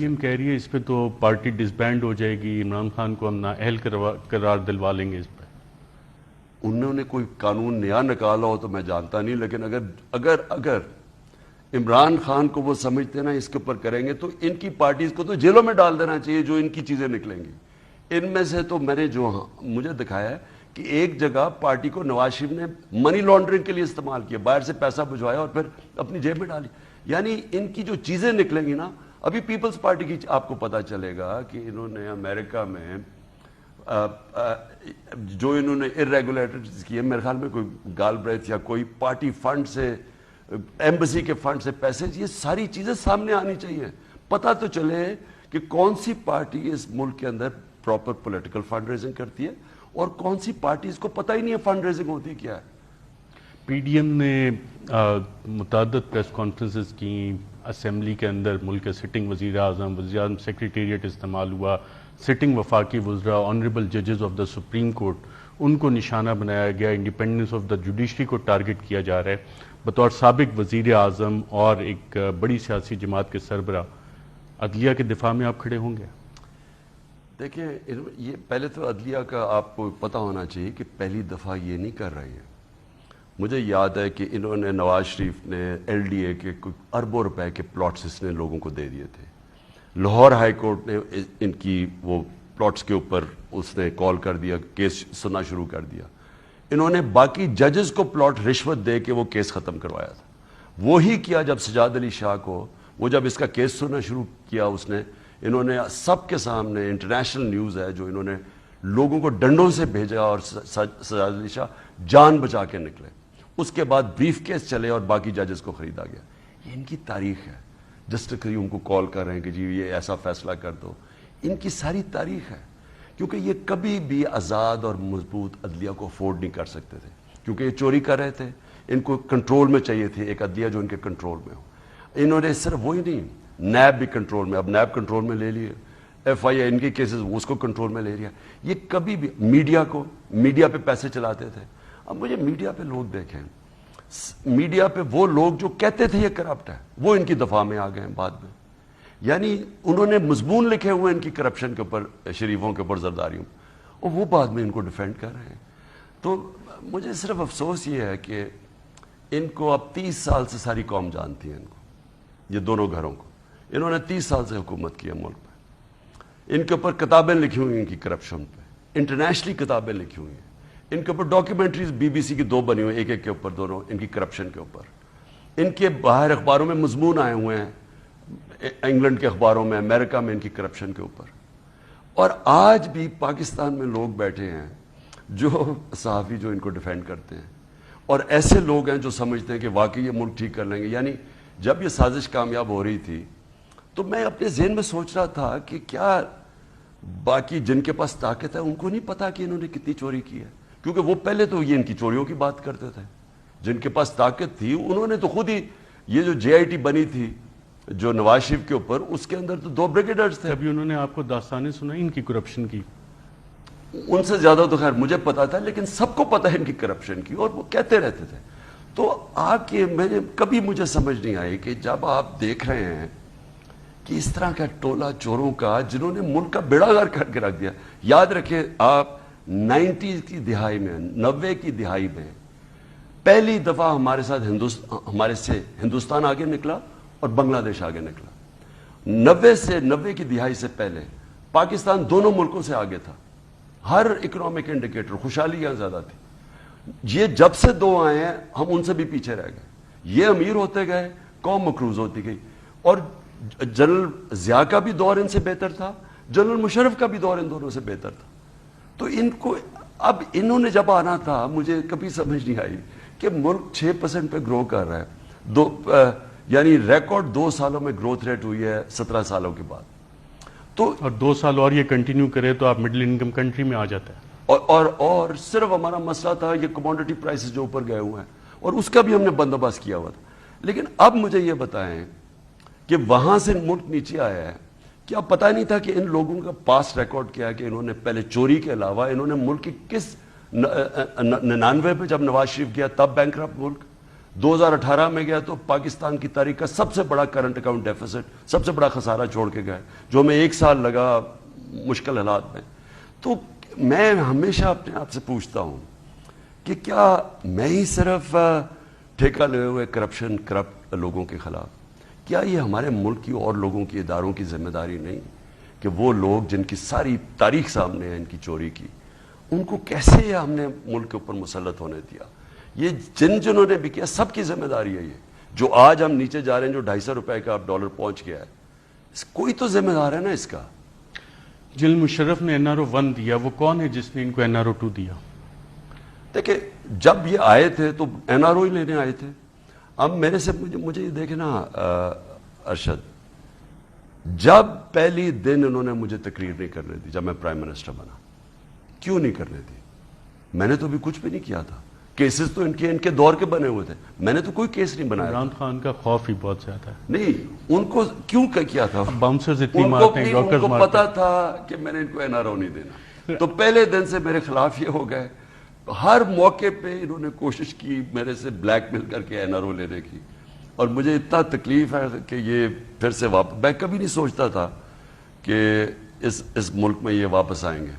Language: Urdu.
پی ایم کہہ رہی ہے اس پہ تو پارٹی ڈسبینڈ ہو جائے گی، عمران خان کو ہم نااہل قرار دلوا لیں گے اس پہ. انہوں نے کوئی قانون نیا نکالا ہو تو میں جانتا نہیں، لیکن اگر عمران خان کو وہ سمجھتے نا اس کے اوپر کریں گے تو ان کی پارٹیز کو تو جیلوں میں ڈال دینا چاہیے جو ان کی چیزیں نکلیں گی. ان میں سے تو میں نے جو مجھے دکھایا ہے کہ ایک جگہ پارٹی کو نواز شریف نے منی لانڈرنگ کے لیے استعمال کیا، باہر سے پیسہ بھجوایا اور پھر اپنی جیب میں ڈالی. یعنی ان کی جو چیزیں نکلیں گی نا، ابھی پیپلز پارٹی کی آپ کو پتہ چلے گا کہ انہوں نے امریکہ میں جو انہوں نے ارریگولیٹرز کیے، میرے خیال میں کوئی گال بریتھ یا کوئی پارٹی فنڈ سے، ایمبسی کے فنڈ سے پیسے، یہ ساری چیزیں سامنے آنی چاہیے. پتہ تو چلے کہ کون سی پارٹی اس ملک کے اندر پراپر پولیٹیکل فنڈ ریزنگ کرتی ہے اور کون سی پارٹی اس کو پتہ ہی نہیں ہے فنڈ ریزنگ ہوتی کیا ہے. پی ڈی ایم نے متعدد پریس کانفرنسز کی، اسمبلی کے اندر ملک کے سٹنگ وزیر اعظم سیکریٹریٹ استعمال ہوا، سٹنگ وفاقی وزراء، آنریبل ججز آف دا سپریم کورٹ، ان کو نشانہ بنایا گیا، انڈیپینڈنس آف دا جوڈیشری کو ٹارگٹ کیا جا رہا ہے. بطور سابق وزیر اعظم اور ایک بڑی سیاسی جماعت کے سربراہ، عدلیہ کے دفاع میں آپ کھڑے ہوں گے؟ دیکھیں، یہ پہلے تو عدلیہ کا آپ کو پتہ ہونا چاہیے کہ پہلی دفعہ یہ نہیں کر رہی ہے. مجھے یاد ہے کہ انہوں نے نواز شریف نے ایل ڈی اے کے کچھ اربوں روپے کے پلاٹس اس نے لوگوں کو دے دیے تھے. لاہور ہائی کورٹ نے ان کی وہ پلاٹس کے اوپر اس نے کال کر دیا، کیس سننا شروع کر دیا. انہوں نے باقی ججز کو پلاٹ رشوت دے کے وہ کیس ختم کروایا تھا. وہی کیا جب سجاد علی شاہ کو، وہ جب اس کا کیس سننا شروع کیا، اس نے انہوں نے سب کے سامنے، انٹرنیشنل نیوز ہے، جو انہوں نے لوگوں کو ڈنڈوں سے بھیجا اور سجاد علی شاہ جان بچا کے نکلے. اس کے بعد بریف کیس چلے اور باقی ججز کو خریدا گیا. یہ ان کی تاریخ ہے. جسٹس ان کو کال کر رہے ہیں کہ جی یہ ایسا فیصلہ کر دو. ان کی ساری تاریخ ہے، کیونکہ یہ کبھی بھی آزاد اور مضبوط عدلیہ کو افورڈ نہیں کر سکتے تھے، کیونکہ یہ چوری کر رہے تھے. ان کو کنٹرول میں چاہیے تھی ایک عدلیہ جو ان کے کنٹرول میں ہو. انہوں نے صرف وہی نہیں، نیب بھی کنٹرول میں، اب نیب کنٹرول میں لے لیے، ایف آئی اے ان کے کیسز اس کو کنٹرول میں لے لیا. یہ کبھی بھی میڈیا پہ پیسے چلاتے تھے. اب مجھے میڈیا پہ لوگ دیکھیں، میڈیا پہ وہ لوگ جو کہتے تھے یہ کرپٹ ہے، وہ ان کی دفاع میں آ گئے ہیں بعد میں. یعنی انہوں نے مضمون لکھے ہوئے ان کی کرپشن کے اوپر، شریفوں کے اوپر، زرداریوں، اور وہ بعد میں ان کو ڈیفینڈ کر رہے ہیں. تو مجھے صرف افسوس یہ ہے کہ ان کو اب 30 سال سے ساری قوم جانتی ہے ان کو، یہ دونوں گھروں کو. انہوں نے 30 سال سے حکومت کی ہے ملک پہ. ان کے اوپر کتابیں لکھی ہوئی ہیں ان کی کرپشن پہ، انٹرنیشنلی کتابیں لکھی ہوئی ہیں. ان کے اوپر ڈاکیومنٹریز بی بی سی کی 2 بنی ہوئی، ایک ایک کے اوپر، دونوں ان کی کرپشن کے اوپر. ان کے باہر اخباروں میں مضمون آئے ہوئے ہیں، انگلینڈ کے اخباروں میں، امریکہ میں، ان کی کرپشن کے اوپر. اور آج بھی پاکستان میں لوگ بیٹھے ہیں جو صحافی جو ان کو ڈیفینڈ کرتے ہیں، اور ایسے لوگ ہیں جو سمجھتے ہیں کہ واقعی یہ ملک ٹھیک کر لیں گے. یعنی جب یہ سازش کامیاب ہو رہی تھی تو میں اپنے ذہن میں سوچ رہا تھا کہ کیا باقی جن کے پاس طاقت ہے ان کو نہیں پتا کہ انہوں نے کتنی چوری کی ہے؟ کیونکہ وہ پہلے تو یہ ان کی چوریوں کی بات کرتے تھے. جن کے پاس طاقت تھی انہوں نے تو خود ہی، یہ جو جے آئی ٹی بنی تھی جو نواز شریف کے اوپر، اس کے اندر تو 2 بریگیڈرز تھے. ابھی انہوں نے آپ کو داستانیں سنائی ان کی کرپشن کی؟ ان سے زیادہ تو خیر مجھے پتا تھا، لیکن سب کو پتا ہے ان کی کرپشن کی، اور وہ کہتے رہتے تھے. تو آپ کے کبھی مجھے سمجھ نہیں آئی کہ جب آپ دیکھ رہے ہیں کہ اس طرح کا ٹولہ چوروں کا جنہوں نے ملک کا بیڑا غرق کر کے رکھ دیا. یاد رکھیں آپ 90 کی دہائی میں، 90 کی دہائی میں پہلی دفعہ ہمارے ساتھ ہمارے سے ہندوستان آگے نکلا اور بنگلہ دیش آگے نکلا. 90 کی دہائی سے پہلے پاکستان دونوں ملکوں سے آگے تھا. ہر اکنامک انڈیکیٹر، خوشحالی یہاں زیادہ تھی. یہ جب سے 2 آئے ہیں ہم ان سے بھی پیچھے رہ گئے. یہ امیر ہوتے گئے، قوم مقروض ہوتی گئی. اور جنرل ضیاء کا بھی دور ان سے بہتر تھا، جنرل مشرف کا بھی دور ان دونوں سے بہتر تھا. تو ان کو اب انہوں نے جب آنا تھا، مجھے کبھی سمجھ نہیں آئی کہ ملک 6% پہ گرو کر رہا ہے. یعنی ریکارڈ 2 سالوں میں گروتھ ریٹ ہوئی ہے 17 سالوں کے بعد. تو اور 2 سال اور یہ کنٹینیو کرے تو آپ مڈل انکم کنٹری میں آ جاتا ہے. اور صرف ہمارا مسئلہ تھا یہ کموڈٹی پرائسز جو اوپر گئے ہوئے ہیں، اور اس کا بھی ہم نے بندوبست کیا ہوا تھا. لیکن اب مجھے یہ بتائیں کہ وہاں سے ملک نیچے آیا ہے، کیا پتہ نہیں تھا کہ ان لوگوں کا پاسٹ ریکارڈ کیا ہے، کہ انہوں نے پہلے چوری کے علاوہ انہوں نے ملک کی کس 99 پہ جب نواز شریف گیا تب بینکرپٹ ملک، 2018 میں گیا تو پاکستان کی تاریخ کا سب سے بڑا کرنٹ اکاؤنٹ ڈیفیسٹ، سب سے بڑا خسارہ چھوڑ کے گئے، جو ہمیں 1 سال لگا مشکل حالات میں. تو میں ہمیشہ اپنے آپ سے پوچھتا ہوں کہ کیا میں ہی صرف ٹھیکہ لے ہوئے کرپٹ لوگوں کے خلاف، کیا یہ ہمارے ملک کی اور لوگوں کی اداروں کی ذمہ داری نہیں کہ وہ لوگ جن کی ساری تاریخ سامنے ہے ان کی چوری کی، ان کو کیسے ہم نے ملک کے اوپر مسلط ہونے دیا؟ یہ جنہوں نے بھی کیا، سب کی ذمہ داری ہے. یہ جو آج ہم نیچے جا رہے ہیں، جو 250 روپے کا ڈالر پہنچ گیا ہے، کوئی تو ذمہ دار ہے نا اس کا. جنرل مشرف نے NRO-1 دیا، وہ کون ہے جس نے ان کو NRO-2 دیا؟ دیکھیں جب یہ آئے تھے تو NRO ہی لینے آئے تھے. اب میرے سے مجھے یہ دیکھیں نا ارشد، جب پہلی دن انہوں نے مجھے تقریر نہیں کرنے دی جب میں پرائم منسٹر بنا، کیوں نہیں کرنے دی؟ میں نے تو بھی کچھ بھی نہیں کیا تھا. کیسز تو ان کے دور کے بنے ہوئے تھے، میں نے تو کوئی کیس نہیں بنایا. عمران خان کا خوف ہی بہت زیادہ ہے. نہیں، ان کو کیوں کیا تھا؟ باؤنسرز اتنی ان مارتے ہیں، کو یارکرز مارتے پتا تھا کہ میں نے ان کو NRO نہیں دینا. تو پہلے دن سے میرے خلاف یہ ہو گئے. ہر موقع پہ انہوں نے کوشش کی میرے سے بلیک میل کر کے NRO لینے کی، اور مجھے اتنا تکلیف ہے کہ یہ پھر سے واپس، میں کبھی نہیں سوچتا تھا کہ اس ملک میں یہ واپس آئیں گے.